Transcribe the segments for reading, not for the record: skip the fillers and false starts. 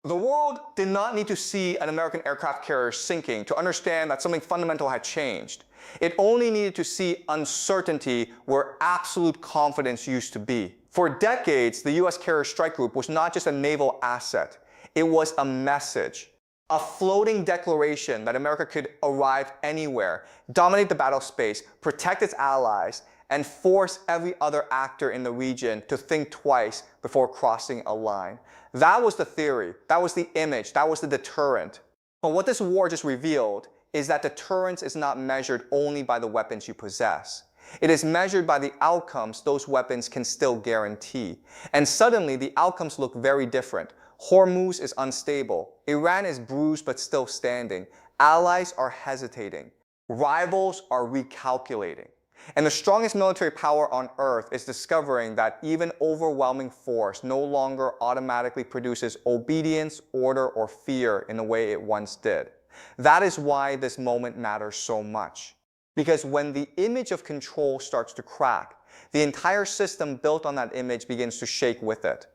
The world did not need to see an American aircraft carrier sinking to understand that something fundamental had changed. It only needed to see uncertainty where absolute confidence used to be. For decades, the US Carrier Strike Group was not just a naval asset. It was a message. A floating declaration that America could arrive anywhere, dominate the battle space, protect its allies, and force every other actor in the region to think twice before crossing a line. That was the theory, that was the image, that was the deterrent. But what this war just revealed is that deterrence is not measured only by the weapons you possess. It is measured by the outcomes those weapons can still guarantee. And suddenly, the outcomes look very different. Hormuz is unstable. Iran is bruised but still standing. Allies are hesitating. Rivals are recalculating. And the strongest military power on earth is discovering that even overwhelming force no longer automatically produces obedience, order, or fear in the way it once did. That is why this moment matters so much. Because when the image of control starts to crack, the entire system built on that image begins to shake with it.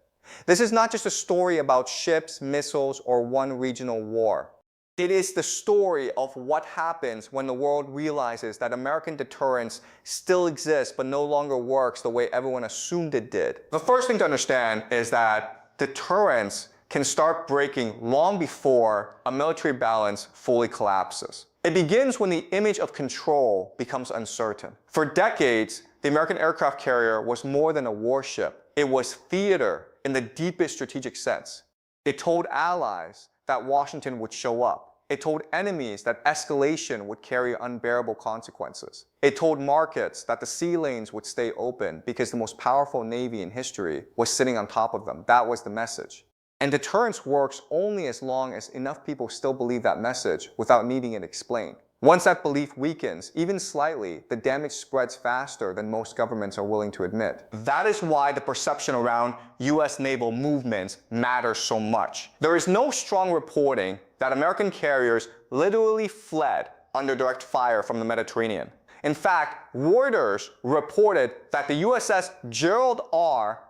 This is not just a story about ships, missiles, or one regional war. It is the story of what happens when the world realizes that American deterrence still exists but no longer works the way everyone assumed it did. The first thing to understand is that deterrence can start breaking long before a military balance fully collapses. It begins when the image of control becomes uncertain. For decades, the American aircraft carrier was more than a warship. It was theater in the deepest strategic sense. It told allies that Washington would show up. It told enemies that escalation would carry unbearable consequences. It told markets that the sea lanes would stay open because the most powerful navy in history was sitting on top of them. That was the message. And deterrence works only as long as enough people still believe that message without needing it explained. Once that belief weakens, even slightly, the damage spreads faster than most governments are willing to admit. That is why the perception around US naval movements matters so much. There is no strong reporting that American carriers literally fled under direct fire from the Mediterranean. In fact, Reuters reported that the USS Gerald R.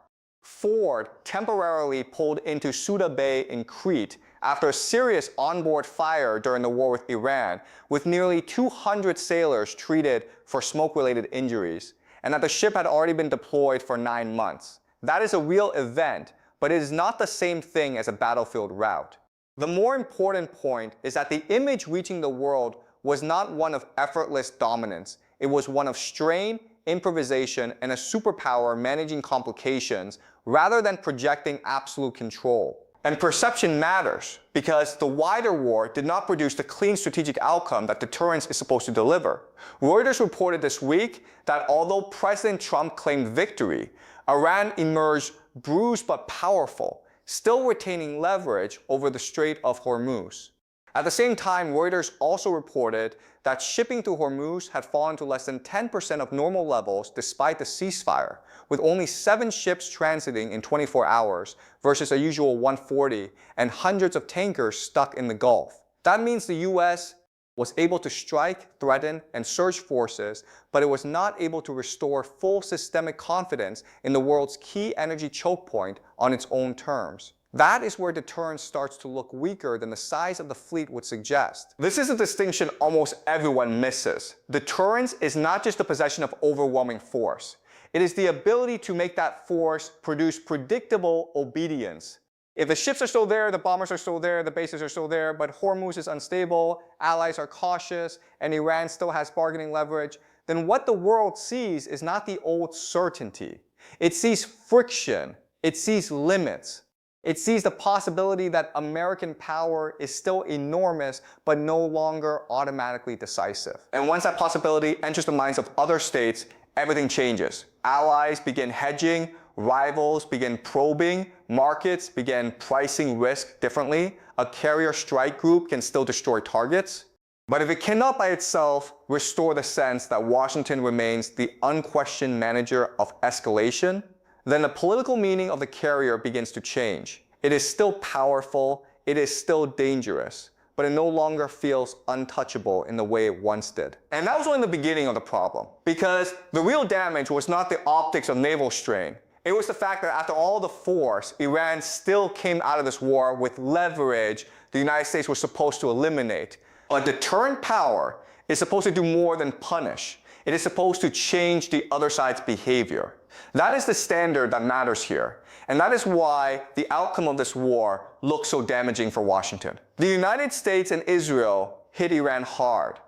Ford temporarily pulled into Suda Bay in Crete after a serious onboard fire during the war with Iran, with nearly 200 sailors treated for smoke-related injuries, and that the ship had already been deployed for 9 months. That is a real event, but it is not the same thing as a battlefield rout. The more important point is that the image reaching the world was not one of effortless dominance. It was one of strain, improvisation, and a superpower managing complications rather than projecting absolute control. And perception matters because the wider war did not produce the clean strategic outcome that deterrence is supposed to deliver. Reuters reported this week that although President Trump claimed victory, Iran emerged bruised but powerful, still retaining leverage over the Strait of Hormuz. At the same time, Reuters also reported that shipping through Hormuz had fallen to less than 10% of normal levels despite the ceasefire, with only 7 ships transiting in 24 hours versus a usual 140 and hundreds of tankers stuck in the Gulf. That means the US was able to strike, threaten, and surge forces, but it was not able to restore full systemic confidence in the world's key energy choke point on its own terms. That is where deterrence starts to look weaker than the size of the fleet would suggest. This is a distinction almost everyone misses. Deterrence is not just the possession of overwhelming force. It is the ability to make that force produce predictable obedience. If the ships are still there, the bombers are still there, the bases are still there, but Hormuz is unstable, allies are cautious, and Iran still has bargaining leverage, then what the world sees is not the old certainty. It sees friction. It sees limits. It sees the possibility that American power is still enormous, but no longer automatically decisive. And once that possibility enters the minds of other states, everything changes. Allies begin hedging, rivals begin probing, markets begin pricing risk differently. A carrier strike group can still destroy targets. But if it cannot by itself restore the sense that Washington remains the unquestioned manager of escalation, then the political meaning of the carrier begins to change. It is still powerful, it is still dangerous, but it no longer feels untouchable in the way it once did. And that was only the beginning of the problem, because the real damage was not the optics of naval strain. It was the fact that after all the force, Iran still came out of this war with leverage the United States was supposed to eliminate. A deterrent power is supposed to do more than punish. It is supposed to change the other side's behavior. That is the standard that matters here. And that is why the outcome of this war looks so damaging for Washington. The United States and Israel hit Iran hard.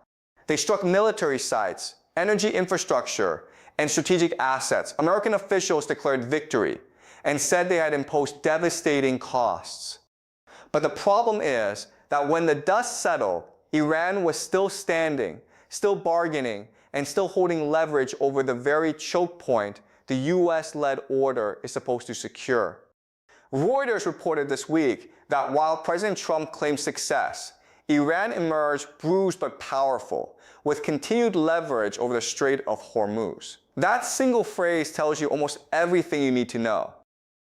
They struck military sites, energy infrastructure, and strategic assets. American officials declared victory and said they had imposed devastating costs. But the problem is that when the dust settled, Iran was still standing, still bargaining, and still holding leverage over the very choke point the US-led order is supposed to secure. Reuters reported this week that while President Trump claimed success, Iran emerged bruised but powerful, with continued leverage over the Strait of Hormuz. That single phrase tells you almost everything you need to know.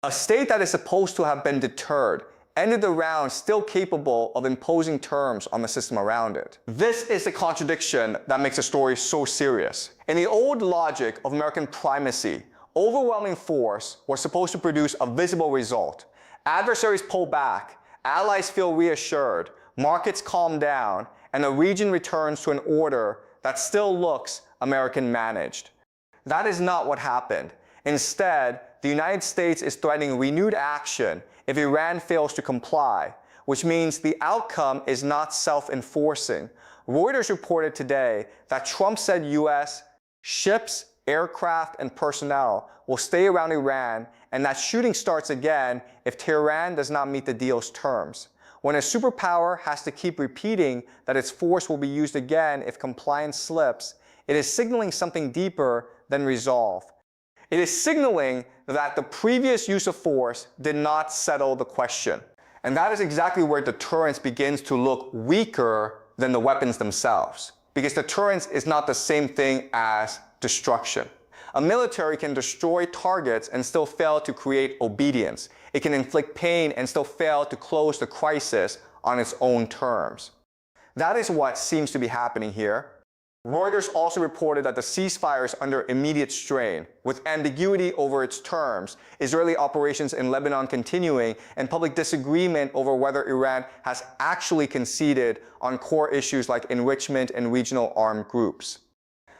A state that is supposed to have been deterred ended the round still capable of imposing terms on the system around it. This is the contradiction that makes the story so serious. In the old logic of American primacy, overwhelming force was supposed to produce a visible result. Adversaries pull back, allies feel reassured, markets calm down, and the region returns to an order that still looks American managed. That is not what happened. Instead, the United States is threatening renewed action if Iran fails to comply, which means the outcome is not self-enforcing. Reuters reported today that Trump said US ships, aircraft, and personnel will stay around Iran and that shooting starts again if Tehran does not meet the deal's terms. When a superpower has to keep repeating that its force will be used again if compliance slips, it is signaling something deeper than resolve. It is signaling that the previous use of force did not settle the question. And that is exactly where deterrence begins to look weaker than the weapons themselves. Because deterrence is not the same thing as destruction. A military can destroy targets and still fail to create obedience. It can inflict pain and still fail to close the crisis on its own terms. That is what seems to be happening here. Reuters also reported that the ceasefire is under immediate strain, with ambiguity over its terms, Israeli operations in Lebanon continuing, and public disagreement over whether Iran has actually conceded on core issues like enrichment and regional armed groups.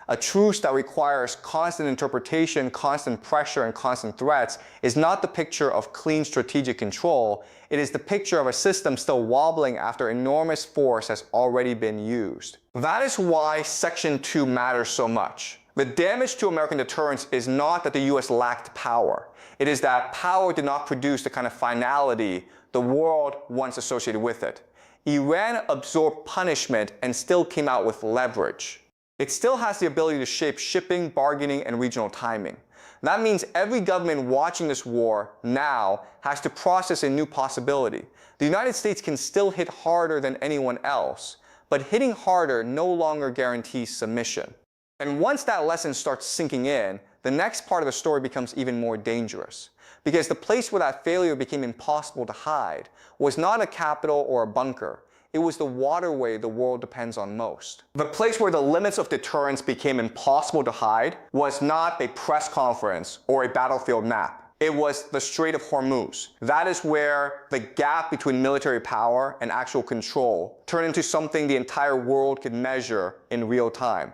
A truce that requires constant interpretation, constant pressure, and constant threats is not the picture of clean strategic control. It is the picture of a system still wobbling after enormous force has already been used. That is why Section 2 matters so much. The damage to American deterrence is not that the US lacked power. It is that power did not produce the kind of finality the world once associated with it. Iran absorbed punishment and still came out with leverage. It still has the ability to shape shipping, bargaining, and regional timing. That means every government watching this war now has to process a new possibility. The United States can still hit harder than anyone else, but hitting harder no longer guarantees submission. And once that lesson starts sinking in, the next part of the story becomes even more dangerous. Because the place where that failure became impossible to hide was not a capital or a bunker. It was the waterway the world depends on most. The place where the limits of deterrence became impossible to hide was not a press conference or a battlefield map. It was the Strait of Hormuz. That is where the gap between military power and actual control turned into something the entire world could measure in real time.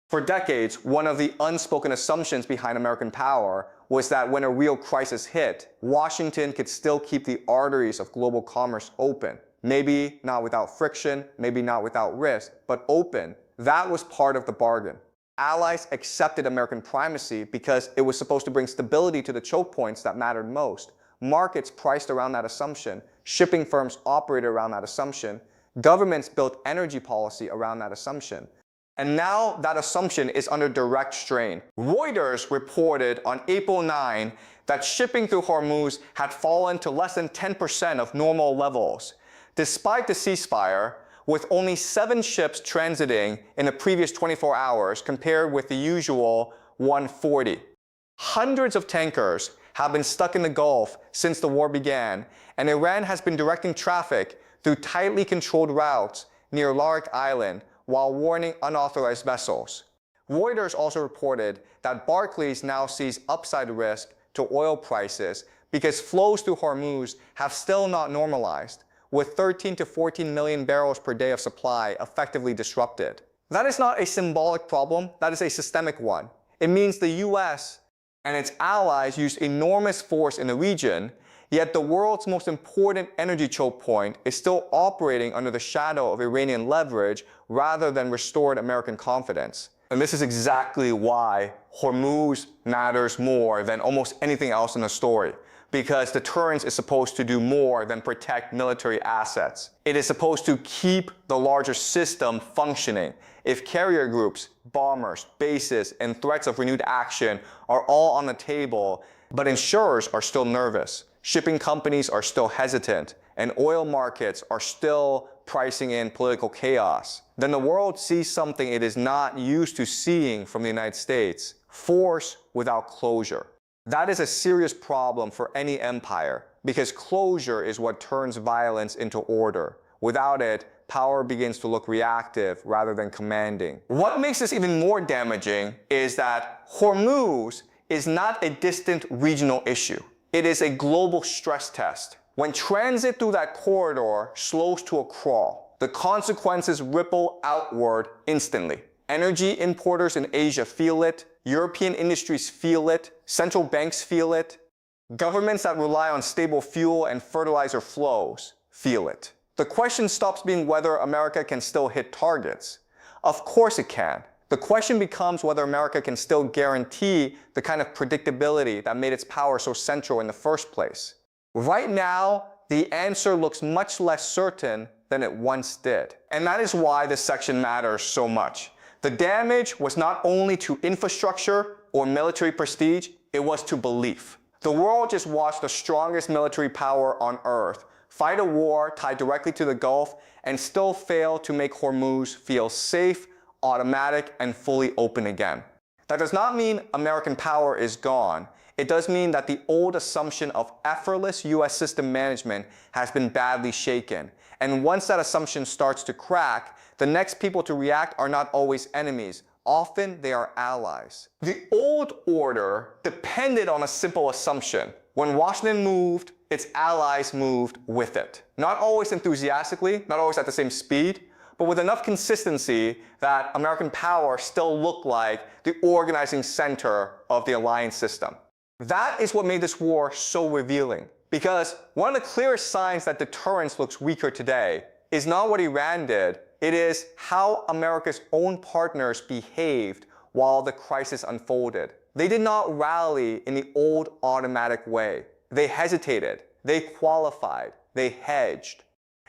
For decades, one of the unspoken assumptions behind American power was that when a real crisis hit, Washington could still keep the arteries of global commerce open. Maybe not without friction, maybe not without risk, but open. That was part of the bargain. Allies accepted American primacy because it was supposed to bring stability to the choke points that mattered most. Markets priced around that assumption. Shipping firms operated around that assumption. Governments built energy policy around that assumption. And now that assumption is under direct strain. Reuters reported on April 9 that shipping through Hormuz had fallen to less than 10% of normal levels. Despite the ceasefire, with only 7 ships transiting in the previous 24 hours compared with the usual 140. Hundreds of tankers have been stuck in the Gulf since the war began, and Iran has been directing traffic through tightly controlled routes near Larik Island while warning unauthorized vessels. Reuters also reported that Barclays now sees upside risk to oil prices because flows through Hormuz have still not normalized, with 13 to 14 million barrels per day of supply effectively disrupted. That is not a symbolic problem, that is a systemic one. It means the US and its allies used enormous force in the region, yet the world's most important energy choke point is still operating under the shadow of Iranian leverage rather than restored American confidence. And this is exactly why Hormuz matters more than almost anything else in the story, because deterrence is supposed to do more than protect military assets. It is supposed to keep the larger system functioning. If carrier groups, bombers, bases, and threats of renewed action are all on the table, but insurers are still nervous, shipping companies are still hesitant, and oil markets are still pricing in political chaos, then the world sees something it is not used to seeing from the United States: force without closure. That is a serious problem for any empire, because closure is what turns violence into order. Without it, power begins to look reactive rather than commanding. What makes this even more damaging is that Hormuz is not a distant regional issue. It is a global stress test. When transit through that corridor slows to a crawl, the consequences ripple outward instantly. Energy importers in Asia feel it, European industries feel it, central banks feel it, governments that rely on stable fuel and fertilizer flows feel it. The question stops being whether America can still hit targets. Of course it can. The question becomes whether America can still guarantee the kind of predictability that made its power so central in the first place. Right now, the answer looks much less certain than it once did. And that is why this section matters so much. The damage was not only to infrastructure or military prestige, it was to belief. The world just watched the strongest military power on Earth fight a war tied directly to the Gulf and still fail to make Hormuz feel safe, automatic, and fully open again. That does not mean American power is gone. It does mean that the old assumption of effortless US system management has been badly shaken. And once that assumption starts to crack, the next people to react are not always enemies. Often they are allies. The old order depended on a simple assumption. When Washington moved, its allies moved with it. Not always enthusiastically, not always at the same speed, but with enough consistency that American power still looked like the organizing center of the alliance system. That is what made this war so revealing, because one of the clearest signs that deterrence looks weaker today is not what Iran did, it is how America's own partners behaved while the crisis unfolded. They did not rally in the old automatic way. They hesitated, they qualified, they hedged.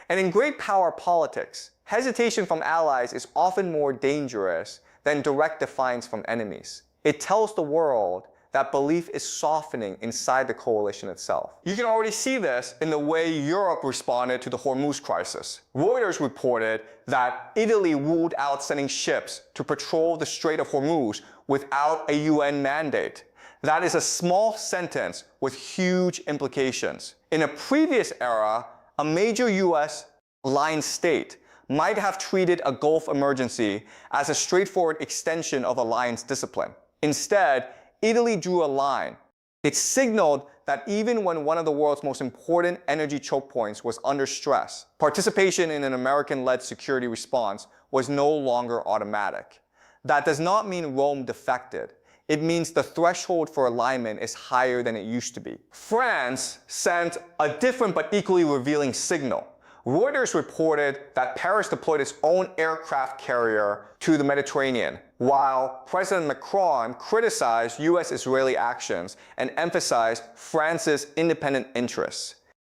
And in great power politics, hesitation from allies is often more dangerous than direct defiance from enemies. It tells the world that belief is softening inside the coalition itself. You can already see this in the way Europe responded to the Hormuz crisis. Reuters reported that Italy ruled out sending ships to patrol the Strait of Hormuz without a UN mandate. That is a small sentence with huge implications. In a previous era, a major US aligned state might have treated a Gulf emergency as a straightforward extension of alliance discipline. Instead, Italy drew a line. It signaled that even when one of the world's most important energy choke points was under stress, participation in an American-led security response was no longer automatic. That does not mean Rome defected. It means the threshold for alignment is higher than it used to be. France sent a different but equally revealing signal. Reuters reported that Paris deployed its own aircraft carrier to the Mediterranean, while President Macron criticized US-Israeli actions and emphasized France's independent interests.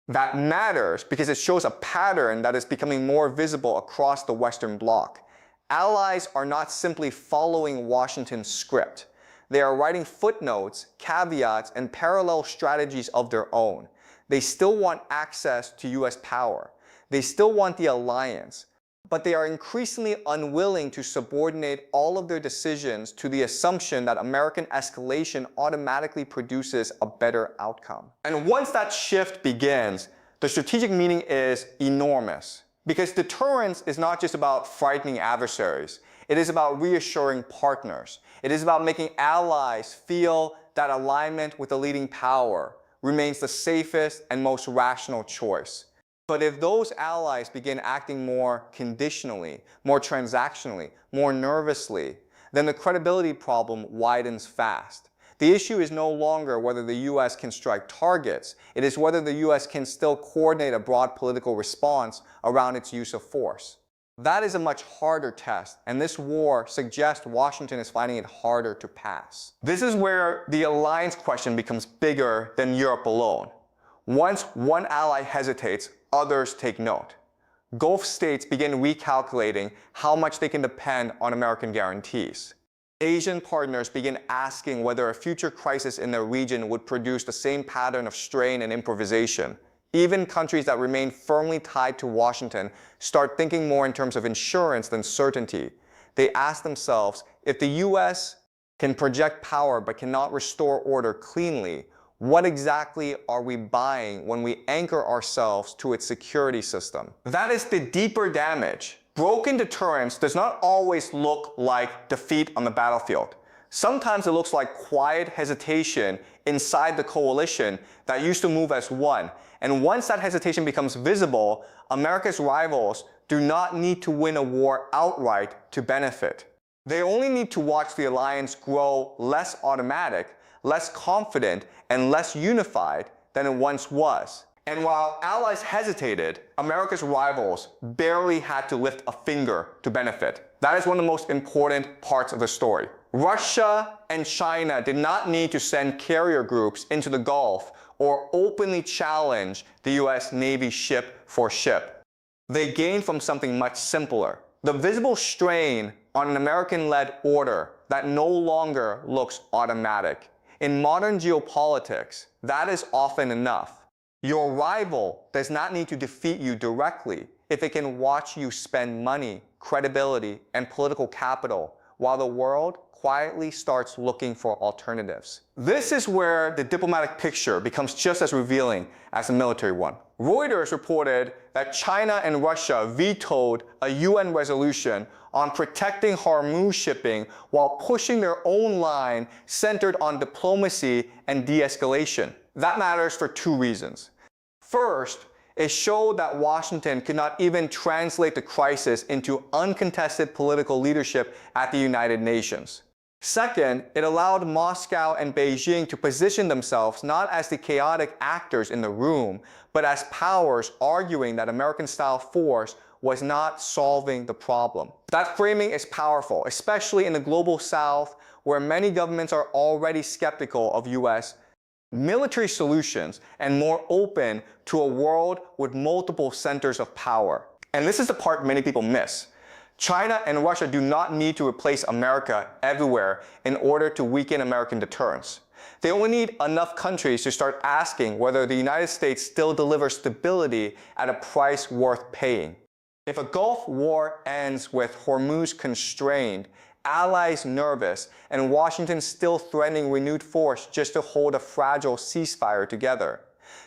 That matters because it shows a pattern that is becoming more visible across the Western Bloc. Allies are not simply following Washington's script. They are writing footnotes, caveats, and parallel strategies of their own. They still want access to US power. They still want the alliance, but they are increasingly unwilling to subordinate all of their decisions to the assumption that American escalation automatically produces a better outcome. And once that shift begins, the strategic meaning is enormous, because deterrence is not just about frightening adversaries. It is about reassuring partners. It is about making allies feel that alignment with the leading power remains the safest and most rational choice. But if those allies begin acting more conditionally, more transactionally, more nervously, then the credibility problem widens fast. The issue is no longer whether the US can strike targets, it is whether the US can still coordinate a broad political response around its use of force. That is a much harder test, and this war suggests Washington is finding it harder to pass. This is where the alliance question becomes bigger than Europe alone. Once one ally hesitates, others take note. Gulf states begin recalculating how much they can depend on American guarantees. Asian partners begin asking whether a future crisis in their region would produce the same pattern of strain and improvisation. Even countries that remain firmly tied to Washington start thinking more in terms of insurance than certainty. They ask themselves, if the US can project power but cannot restore order cleanly, what exactly are we buying when we anchor ourselves to its security system? That is the deeper damage. Broken deterrence does not always look like defeat on the battlefield. Sometimes it looks like quiet hesitation inside the coalition that used to move as one. And once that hesitation becomes visible, America's rivals do not need to win a war outright to benefit. They only need to watch the alliance grow less automatic, less confident, and less unified than it once was. And while allies hesitated, America's rivals barely had to lift a finger to benefit. That is one of the most important parts of the story. Russia and China did not need to send carrier groups into the Gulf or openly challenge the US Navy ship for ship. They gained from something much simpler: the visible strain on an American-led order that no longer looks automatic. In modern geopolitics, that is often enough. Your rival does not need to defeat you directly if it can watch you spend money, credibility, and political capital while the world quietly starts looking for alternatives. This is where the diplomatic picture becomes just as revealing as the military one. Reuters reported that China and Russia vetoed a UN resolution on protecting Hormuz shipping while pushing their own line centered on diplomacy and de-escalation. That matters for two reasons. First, it showed that Washington could not even translate the crisis into uncontested political leadership at the United Nations. Second, it allowed Moscow and Beijing to position themselves not as the chaotic actors in the room, but as powers arguing that American-style force was not solving the problem. That framing is powerful, especially in the global South, where many governments are already skeptical of US military solutions and more open to a world with multiple centers of power. And this is the part many people miss. China and Russia do not need to replace America everywhere in order to weaken American deterrence. They only need enough countries to start asking whether the United States still delivers stability at a price worth paying. If a Gulf war ends with Hormuz constrained, allies nervous, and Washington still threatening renewed force just to hold a fragile ceasefire together,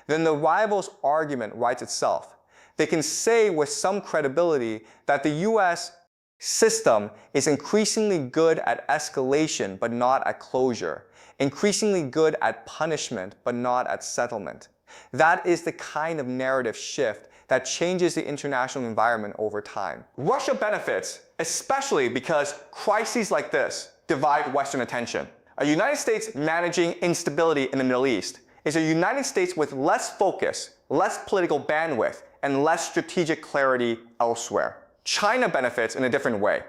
then the rivals' argument writes itself. They can say with some credibility that the US system is increasingly good at escalation but not at closure, increasingly good at punishment but not at settlement. That is the kind of narrative shift that changes the international environment over time. Russia benefits, especially because crises like this divide Western attention. A United States managing instability in the Middle East is a United States with less focus, less political bandwidth, and less strategic clarity elsewhere. China benefits in a different way.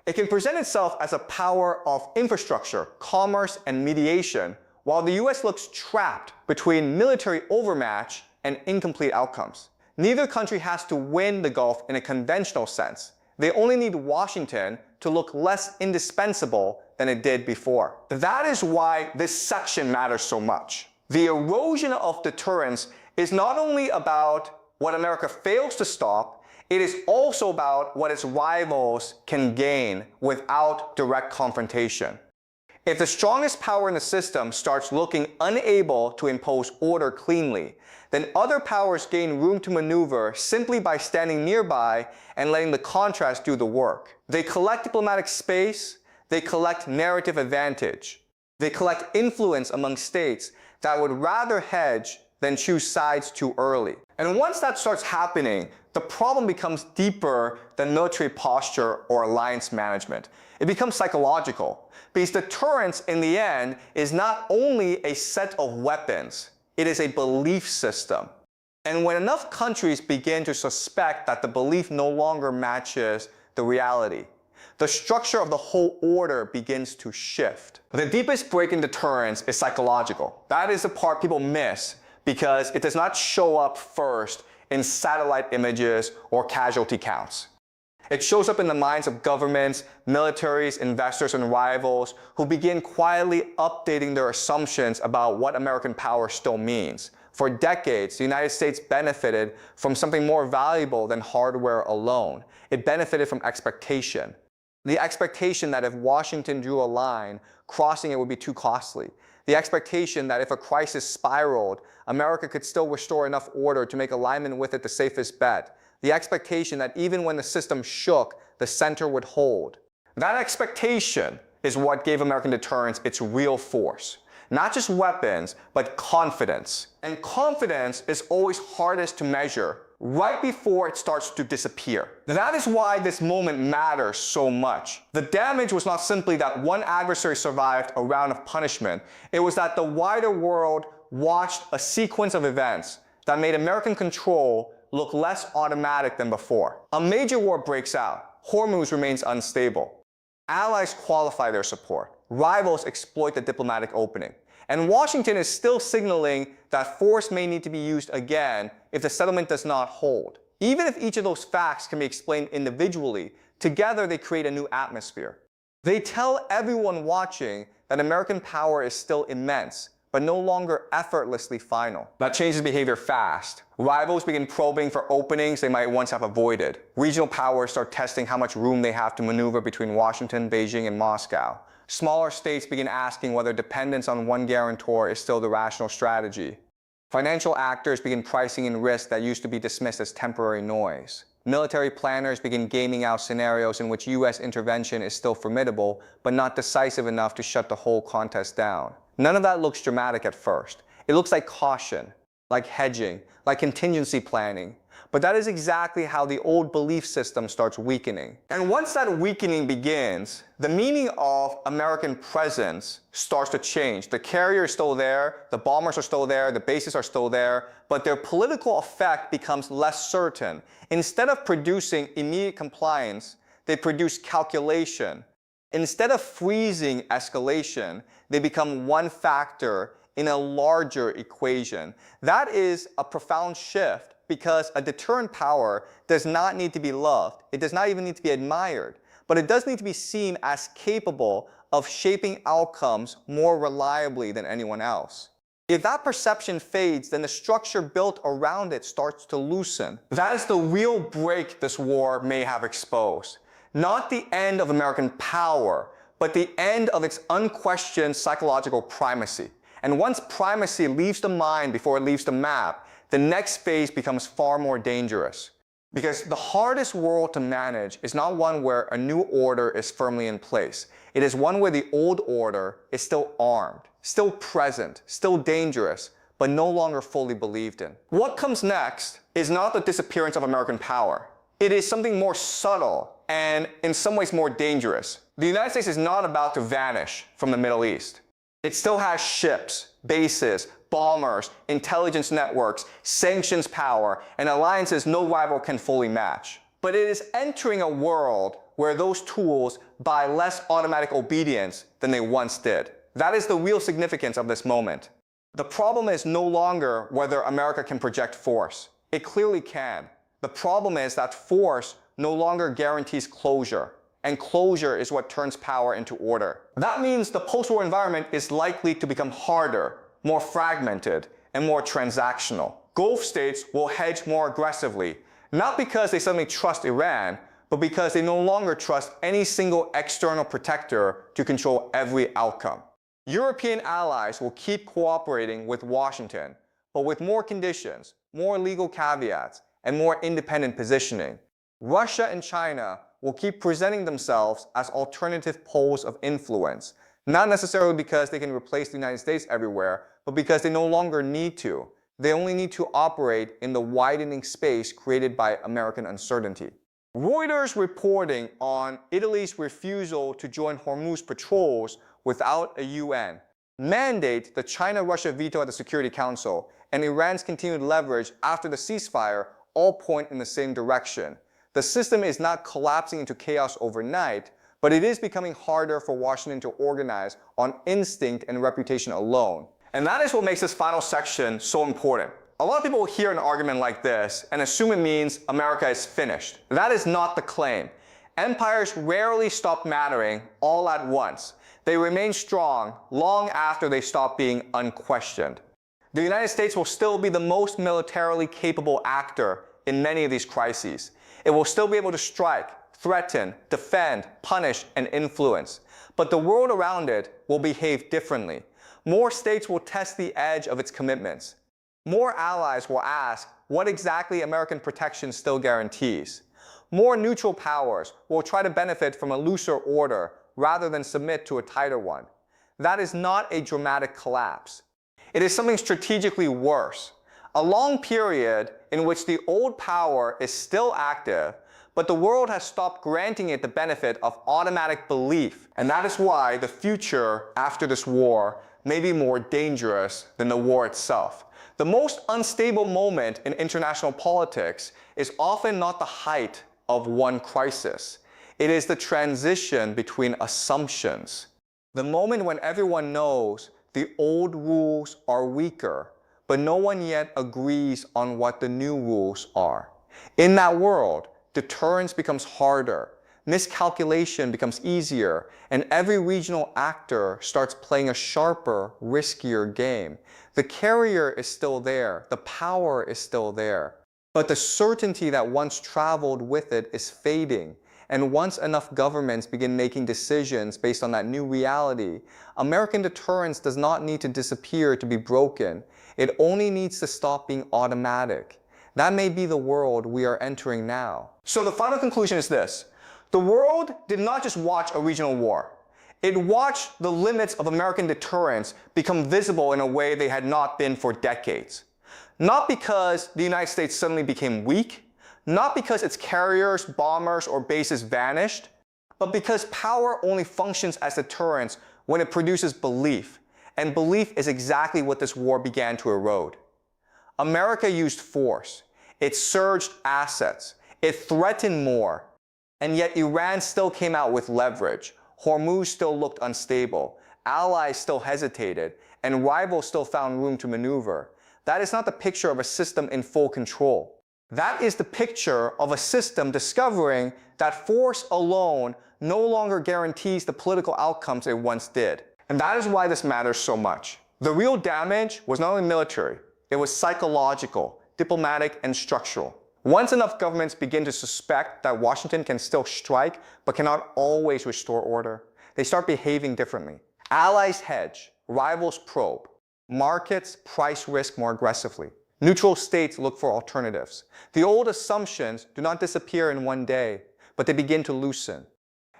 It can present itself as a power of infrastructure, commerce, and mediation, while the US looks trapped between military overmatch and incomplete outcomes. Neither country has to win the Gulf in a conventional sense. They only need Washington to look less indispensable than it did before. That is why this section matters so much. The erosion of deterrence is not only about what America fails to stop, it is also about what its rivals can gain without direct confrontation. If the strongest power in the system starts looking unable to impose order cleanly, then other powers gain room to maneuver simply by standing nearby and letting the contrast do the work. They collect diplomatic space, they collect narrative advantage. They collect influence among states that would rather hedge than choose sides too early. And once that starts happening, the problem becomes deeper than military posture or alliance management. It becomes psychological, because deterrence in the end is not only a set of weapons, it is a belief system. And when enough countries begin to suspect that the belief no longer matches the reality, the structure of the whole order begins to shift. The deepest break in deterrence is psychological. That is the part people miss because it does not show up first in satellite images or casualty counts. It shows up in the minds of governments, militaries, investors, and rivals who begin quietly updating their assumptions about what American power still means. For decades, the United States benefited from something more valuable than hardware alone. It benefited from expectation. The expectation that if Washington drew a line, crossing it would be too costly. The expectation that if a crisis spiraled, America could still restore enough order to make alignment with it the safest bet. The expectation that even when the system shook, the center would hold. That expectation is what gave American deterrence its real force. Not just weapons, but confidence. And confidence is always hardest to measure right before it starts to disappear. That is why this moment matters so much. The damage was not simply that one adversary survived a round of punishment. It was that the wider world watched a sequence of events that made American control look less automatic than before. A major war breaks out. Hormuz remains unstable. Allies qualify their support. Rivals exploit the diplomatic opening. And Washington is still signaling that force may need to be used again if the settlement does not hold. Even if each of those facts can be explained individually, together they create a new atmosphere. They tell everyone watching that American power is still immense, but no longer effortlessly final. That changes behavior fast. Rivals begin probing for openings they might once have avoided. Regional powers start testing how much room they have to maneuver between Washington, Beijing, and Moscow. Smaller states begin asking whether dependence on one guarantor is still the rational strategy. Financial actors begin pricing in risk that used to be dismissed as temporary noise. Military planners begin gaming out scenarios in which US intervention is still formidable, but not decisive enough to shut the whole contest down. None of that looks dramatic at first. It looks like caution, like hedging, like contingency planning. But that is exactly how the old belief system starts weakening. And once that weakening begins, the meaning of American presence starts to change. The carrier is still there, the bombers are still there, the bases are still there, but their political effect becomes less certain. Instead of producing immediate compliance, they produce calculation. Instead of freezing escalation, they become one factor in a larger equation. That is a profound shift, because a deterrent power does not need to be loved. It does not even need to be admired, but it does need to be seen as capable of shaping outcomes more reliably than anyone else. If that perception fades, then the structure built around it starts to loosen. That is the real break this war may have exposed. Not the end of American power, but the end of its unquestioned psychological primacy. And once primacy leaves the mind before it leaves the map, the next phase becomes far more dangerous. Because the hardest world to manage is not one where a new order is firmly in place. It is one where the old order is still armed, still present, still dangerous, but no longer fully believed in. What comes next is not the disappearance of American power. It is something more subtle and in some ways more dangerous. The United States is not about to vanish from the Middle East. It still has ships, bases, bombers, intelligence networks, sanctions power, and alliances no rival can fully match. But it is entering a world where those tools buy less automatic obedience than they once did. That is the real significance of this moment. The problem is no longer whether America can project force. It clearly can. The problem is that force no longer guarantees closure, and closure is what turns power into order. That means the post-war environment is likely to become harder, more fragmented, and more transactional. Gulf states will hedge more aggressively, not because they suddenly trust Iran, but because they no longer trust any single external protector to control every outcome. European allies will keep cooperating with Washington, but with more conditions, more legal caveats, and more independent positioning. Russia and China will keep presenting themselves as alternative poles of influence, Not necessarily because they can replace the United States everywhere, but because they no longer need to. They only need to operate in the widening space created by American uncertainty. Reuters reporting on Italy's refusal to join Hormuz patrols without a UN mandate the China-Russia veto at the Security Council and Iran's continued leverage after the ceasefire all point in the same direction. The system is not collapsing into chaos overnight, but it is becoming harder for Washington to organize on instinct and reputation alone. And that is what makes this final section so important. A lot of people will hear an argument like this and assume it means America is finished. That is not the claim. Empires rarely stop mattering all at once. They remain strong long after they stop being unquestioned. The United States will still be the most militarily capable actor in many of these crises. It will still be able to strike, threaten, defend, punish, and influence. But the world around it will behave differently. More states will test the edge of its commitments. More allies will ask what exactly American protection still guarantees. More neutral powers will try to benefit from a looser order rather than submit to a tighter one. That is not a dramatic collapse. It is something strategically worse. A long period in which the old power is still active, but the world has stopped granting it the benefit of automatic belief. And that is why the future after this war may be more dangerous than the war itself. The most unstable moment in international politics is often not the height of one crisis. It is the transition between assumptions. The moment when everyone knows the old rules are weaker, but no one yet agrees on what the new rules are. In that world, deterrence becomes harder, miscalculation becomes easier, and every regional actor starts playing a sharper, riskier game. The carrier is still there, the power is still there, but the certainty that once traveled with it is fading. And once enough governments begin making decisions based on that new reality, American deterrence does not need to disappear to be broken. It only needs to stop being automatic. That may be the world we are entering now. So the final conclusion is this. The world did not just watch a regional war. It watched the limits of American deterrence become visible in a way they had not been for decades. Not because the United States suddenly became weak, not because its carriers, bombers, or bases vanished, but because power only functions as deterrence when it produces belief. And belief is exactly what this war began to erode. America used force. It surged assets. It threatened more. And yet Iran still came out with leverage. Hormuz still looked unstable. Allies still hesitated. And rivals still found room to maneuver. That is not the picture of a system in full control. That is the picture of a system discovering that force alone no longer guarantees the political outcomes it once did. And that is why this matters so much. The real damage was not only military, it was psychological, diplomatic, and structural. Once enough governments begin to suspect that Washington can still strike but cannot always restore order, they start behaving differently. Allies hedge, rivals probe, markets price risk more aggressively. Neutral states look for alternatives. The old assumptions do not disappear in one day, but they begin to loosen.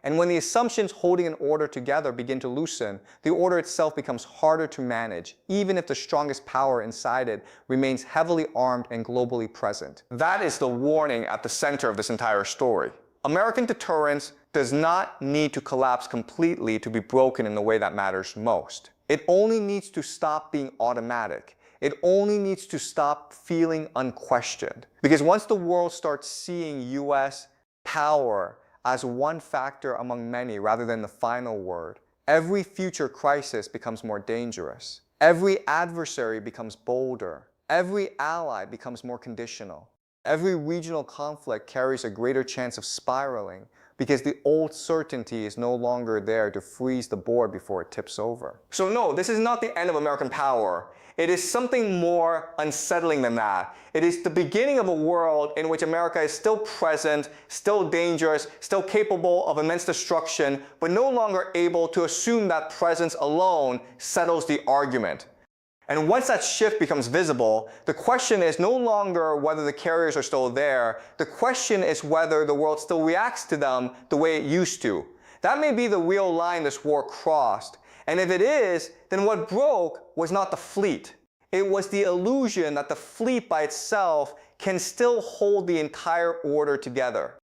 And when the assumptions holding an order together begin to loosen, the order itself becomes harder to manage, even if the strongest power inside it remains heavily armed and globally present. That is the warning at the center of this entire story. American deterrence does not need to collapse completely to be broken in the way that matters most. It only needs to stop being automatic. It only needs to stop feeling unquestioned. Because once the world starts seeing US power as one factor among many rather than the final word, every future crisis becomes more dangerous. Every adversary becomes bolder. Every ally becomes more conditional. Every regional conflict carries a greater chance of spiraling because the old certainty is no longer there to freeze the board before it tips over. So no, this is not the end of American power. It is something more unsettling than that. It is the beginning of a world in which America is still present, still dangerous, still capable of immense destruction, but no longer able to assume that presence alone settles the argument. And once that shift becomes visible, the question is no longer whether the carriers are still there. The question is whether the world still reacts to them the way it used to. That may be the real line this war crossed. And if it is, then what broke was not the fleet. It was the illusion that the fleet by itself can still hold the entire order together.